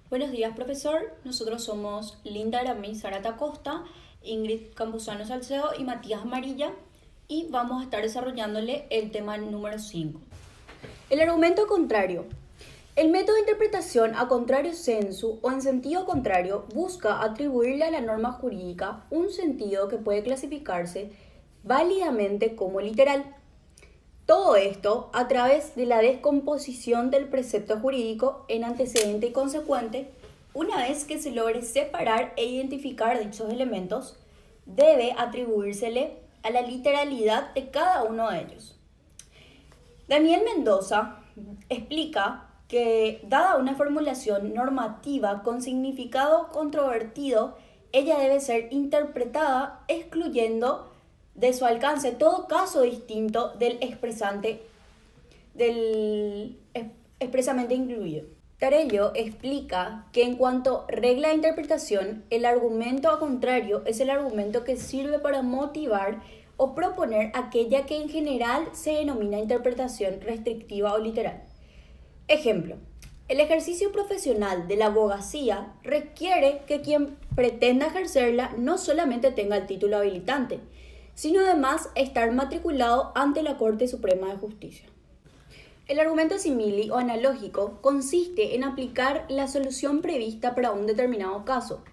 Buenos días, profesor. Nosotros somos Linda Aramis Zarata Costa, Ingrid Campuzano Salcedo y Matías Amarilla y vamos a estar desarrollándole el tema número 5. El argumento contrario. El método de interpretación a contrario sensu o en sentido contrario busca atribuirle a la norma jurídica un sentido que puede clasificarse válidamente como literal. Todo esto a través de la descomposición del precepto jurídico en antecedente y consecuente. Una vez que se logre separar e identificar dichos elementos, debe atribuírsele a la literalidad de cada uno de ellos. Daniel Mendoza explica que, dada una formulación normativa con significado controvertido, ella debe ser interpretada excluyendo de su alcance todo caso distinto del expresamente incluido. Tarello explica que en cuanto regla de interpretación, el argumento a contrario es el argumento que sirve para motivar o proponer aquella que en general se denomina interpretación restrictiva o literal. Ejemplo: el ejercicio profesional de la abogacía requiere que quien pretenda ejercerla no solamente tenga el título habilitante, sino además estar matriculado ante la Corte Suprema de Justicia. El argumento simili o analógico consiste en aplicar la solución prevista para un determinado caso,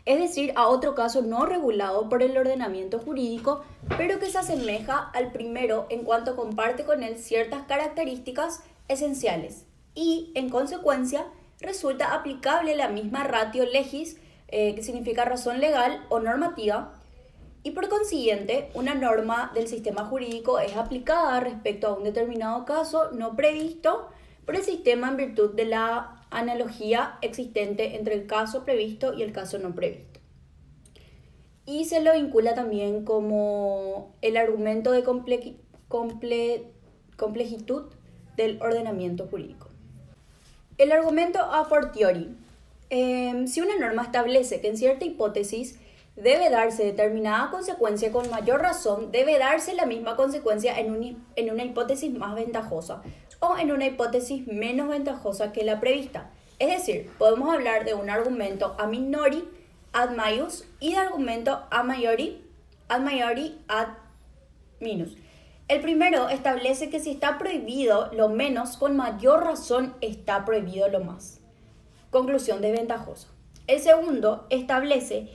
es decir, a otro caso no regulado por el ordenamiento jurídico, pero que se asemeja al primero en cuanto comparte con él ciertas características esenciales y, en consecuencia, resulta aplicable la misma ratio legis, que significa razón legal o normativa, y por consiguiente, una norma del sistema jurídico es aplicada respecto a un determinado caso no previsto por el sistema en virtud de la analogía existente entre el caso previsto y el caso no previsto. Y se lo vincula también como el argumento de complejitud del ordenamiento jurídico. El argumento a fortiori. Si una norma establece que en cierta hipótesis debe darse determinada consecuencia, con mayor razón debe darse la misma consecuencia en una hipótesis más ventajosa o en una hipótesis menos ventajosa que la prevista. Es decir, podemos hablar de un argumento a minori ad maius y de argumento a maiori ad minus. El primero establece que si está prohibido lo menos, con mayor razón está prohibido lo más. Conclusión desventajosa. El segundo establece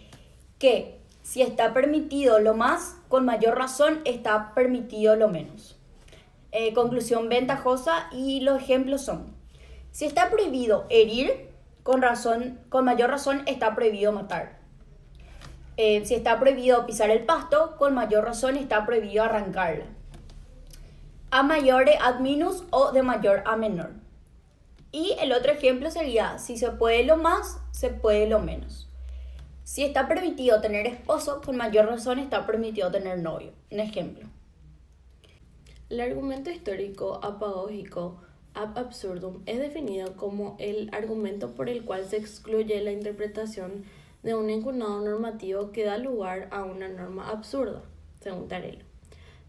que si está permitido lo más, con mayor razón está permitido lo menos. Conclusión ventajosa, y los ejemplos son: si está prohibido herir, con mayor razón está prohibido matar. Si está prohibido pisar el pasto, con mayor razón está prohibido arrancarla. A mayore ad minus o de mayor a menor. Y el otro ejemplo sería: si se puede lo más, se puede lo menos. Si está permitido tener esposo, con mayor razón está permitido tener novio. Un ejemplo. El argumento histórico apagógico ab absurdum es definido como el argumento por el cual se excluye la interpretación de un incunado normativo que da lugar a una norma absurda, según Tarello.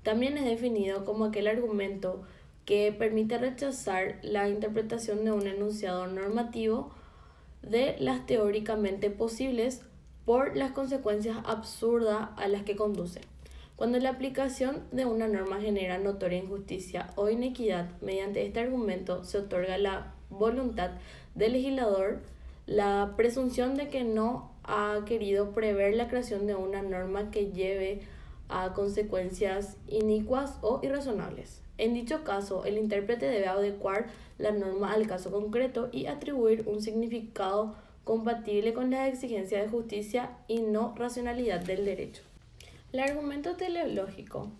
También es definido como aquel argumento que permite rechazar la interpretación de un enunciado normativo de las teóricamente posibles por las consecuencias absurdas a las que conduce. Cuando la aplicación de una norma genera notoria injusticia o inequidad, mediante este argumento se otorga la voluntad del legislador la presunción de que no ha querido prever la creación de una norma que lleve a consecuencias inicuas o irrazonables. En dicho caso, el intérprete debe adecuar la norma al caso concreto y atribuir un significado compatible con las exigencias de justicia y no racionalidad del derecho. El argumento teleológico.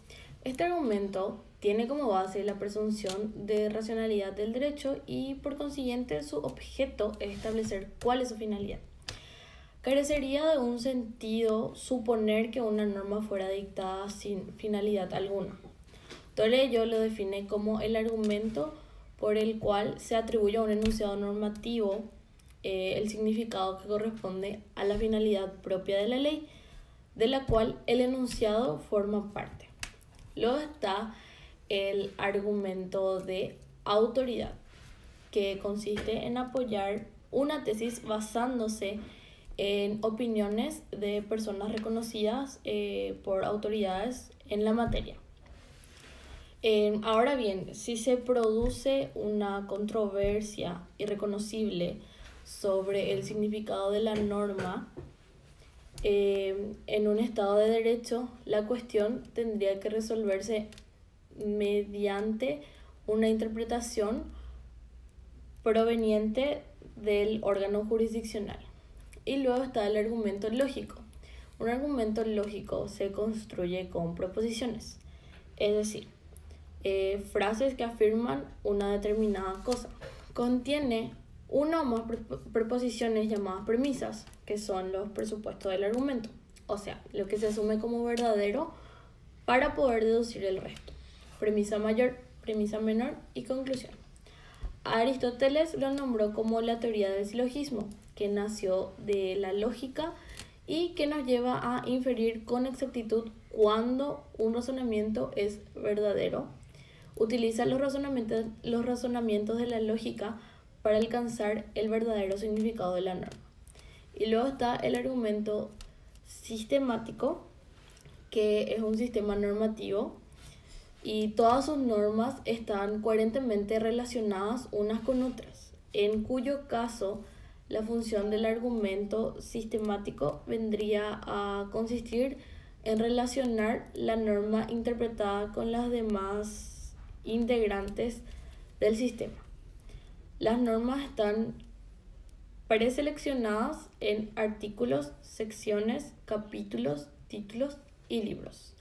Este argumento tiene como base la presunción de racionalidad del derecho y, por consiguiente, su objeto es establecer cuál es su finalidad. Carecería de un sentido suponer que una norma fuera dictada sin finalidad alguna. Torello lo define como el argumento por el cual se atribuye a un enunciado normativo el significado que corresponde a la finalidad propia de la ley, de la cual el enunciado forma parte. Luego está el argumento de autoridad, que consiste en apoyar una tesis basándose en opiniones de personas reconocidas por autoridades en la materia. Ahora bien, si se produce una controversia irreconocible sobre el significado de la norma en un Estado de Derecho, la cuestión tendría que resolverse mediante una interpretación proveniente del órgano jurisdiccional. Y luego está el argumento lógico. Un argumento lógico se construye con proposiciones, es decir, frases que afirman una determinada cosa. Contiene una o más preposiciones llamadas premisas, que son los presupuestos del argumento, o sea, lo que se asume como verdadero para poder deducir el resto. Premisa mayor, premisa menor y conclusión. Aristóteles lo nombró como la teoría del silogismo, que nació de la lógica y que nos lleva a inferir con exactitud cuándo un razonamiento es verdadero. Utiliza los razonamientos de la lógica para alcanzar el verdadero significado de la norma. Y luego está el argumento sistemático, que es un sistema normativo y todas sus normas están coherentemente relacionadas unas con otras, en cuyo caso la función del argumento sistemático vendría a consistir en relacionar la norma interpretada con las demás integrantes del sistema. Las normas están preseleccionadas en artículos, secciones, capítulos, títulos y libros.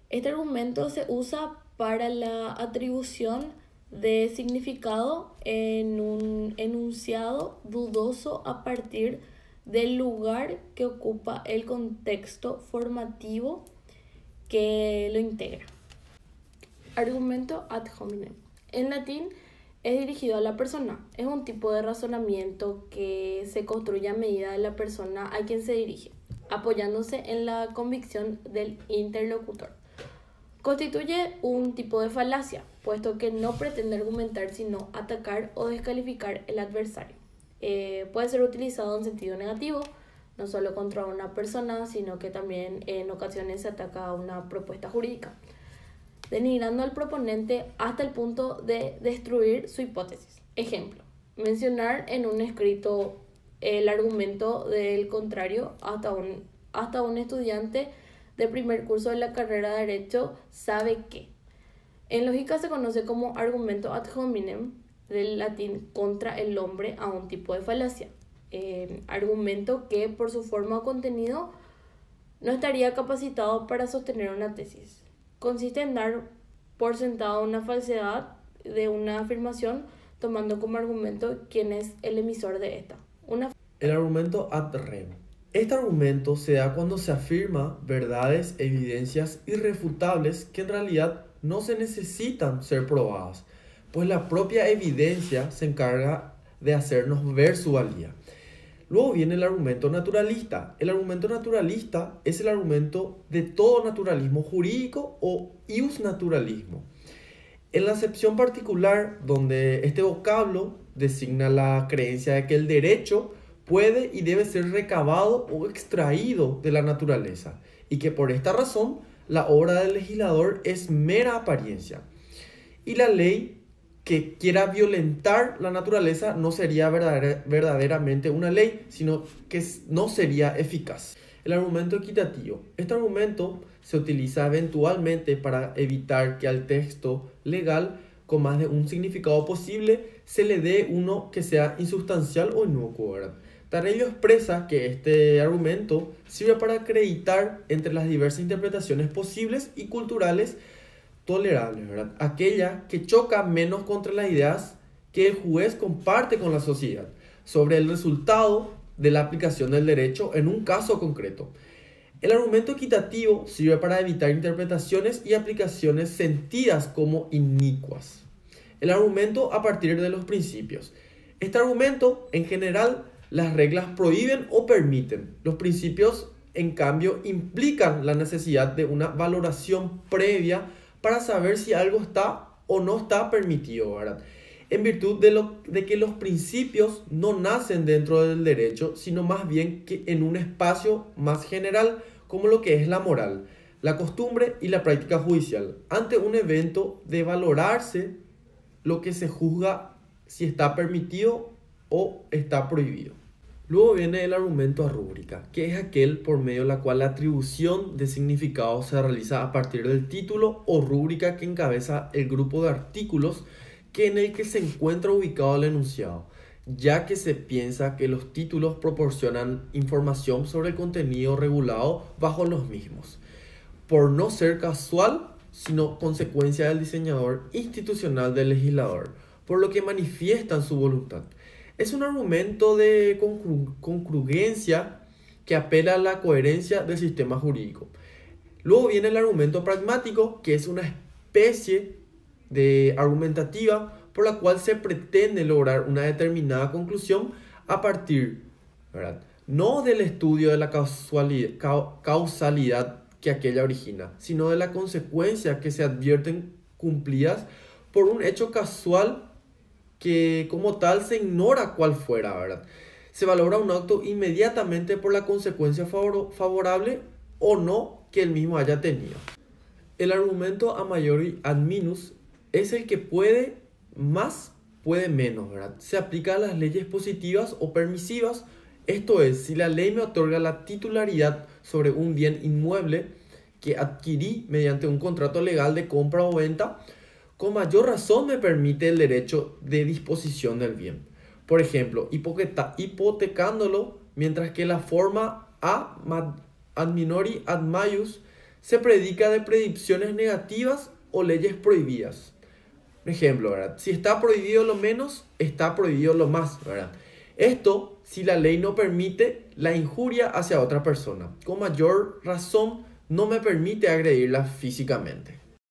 Este argumento se usa para la atribución de significado en un enunciado dudoso a partir del lugar que ocupa el contexto formativo que lo integra. Argumento ad hominem. En latín es dirigido a la persona. Es un tipo de razonamiento que se construye a medida de la persona a quien se dirige, apoyándose en la convicción del interlocutor. Constituye un tipo de falacia, puesto que no pretende argumentar sino atacar o descalificar el adversario. Puede ser utilizado en sentido negativo, no solo contra una persona, sino que también en ocasiones se ataca a una propuesta jurídica, denigrando al proponente hasta el punto de destruir su hipótesis. Ejemplo, mencionar en un escrito el argumento del contrario hasta un estudiante de primer curso de la carrera de Derecho sabe que. En lógica se conoce como argumento ad hominem, del latín contra el hombre, a un tipo de falacia. Argumento que por su forma o contenido no estaría capacitado para sostener una tesis. Consiste en dar por sentado una falsedad de una afirmación tomando como argumento quién es el emisor de esta. El argumento ad rem. Este argumento se da cuando se afirma verdades, evidencias irrefutables que en realidad no se necesitan ser probadas, pues la propia evidencia se encarga de hacernos ver su valía. Luego viene el argumento naturalista. El argumento naturalista es el argumento de todo naturalismo jurídico o ius naturalismo. En la acepción particular, donde este vocablo designa la creencia de que el derecho puede y debe ser recabado o extraído de la naturaleza, y que por esta razón la obra del legislador es mera apariencia. Y la ley que quiera violentar la naturaleza no sería verdaderamente una ley, sino que no sería eficaz. El argumento equitativo. Este argumento se utiliza eventualmente para evitar que al texto legal con más de un significado posible se le dé uno que sea insustancial o inocuo, ¿verdad? Tarello expresa que este argumento sirve para acreditar entre las diversas interpretaciones posibles y culturales tolerables, ¿verdad? Aquella que choca menos contra las ideas que el juez comparte con la sociedad sobre el resultado de la aplicación del derecho en un caso concreto. El argumento equitativo sirve para evitar interpretaciones y aplicaciones sentidas como inicuas. El argumento a partir de los principios. Este argumento, en general, las reglas prohíben o permiten. Los principios, en cambio, implican la necesidad de una valoración previa para saber si algo está o no está permitido, ¿verdad? en virtud de que los principios no nacen dentro del derecho, sino más bien que en un espacio más general, como lo que es la moral, la costumbre y la práctica judicial, ante un evento de valorarse lo que se juzga si está permitido o está prohibido. Luego viene el argumento a rúbrica, que es aquel por medio de la cual la atribución de significado se realiza a partir del título o rúbrica que encabeza el grupo de artículos en el que se encuentra ubicado el enunciado, ya que se piensa que los títulos proporcionan información sobre el contenido regulado bajo los mismos, por no ser casual, sino consecuencia del diseñador institucional del legislador, por lo que manifiestan su voluntad. Es un argumento de congruencia que apela a la coherencia del sistema jurídico. Luego viene el argumento pragmático, que es una especie de argumentativa por la cual se pretende lograr una determinada conclusión a partir, ¿verdad?, no del estudio de la causalidad que aquella origina, sino de la consecuencia que se advierten cumplidas por un hecho casual que como tal se ignora cuál fuera, ¿verdad? Se valora un acto inmediatamente por la consecuencia favorable o no que el mismo haya tenido. El argumento a maiori ad minus es el que puede más, puede menos, ¿verdad? Se aplica a las leyes positivas o permisivas, esto es, si la ley me otorga la titularidad sobre un bien inmueble que adquirí mediante un contrato legal de compra o venta, con mayor razón me permite el derecho de disposición del bien. Por ejemplo, hipotecándolo, mientras que la forma a ad minori ad maius se predica de predicciones negativas o leyes prohibidas. Por ejemplo, ¿verdad?, si está prohibido lo menos, está prohibido lo más, ¿verdad? Esto si la ley no permite la injuria hacia otra persona. Con mayor razón no me permite agredirla físicamente.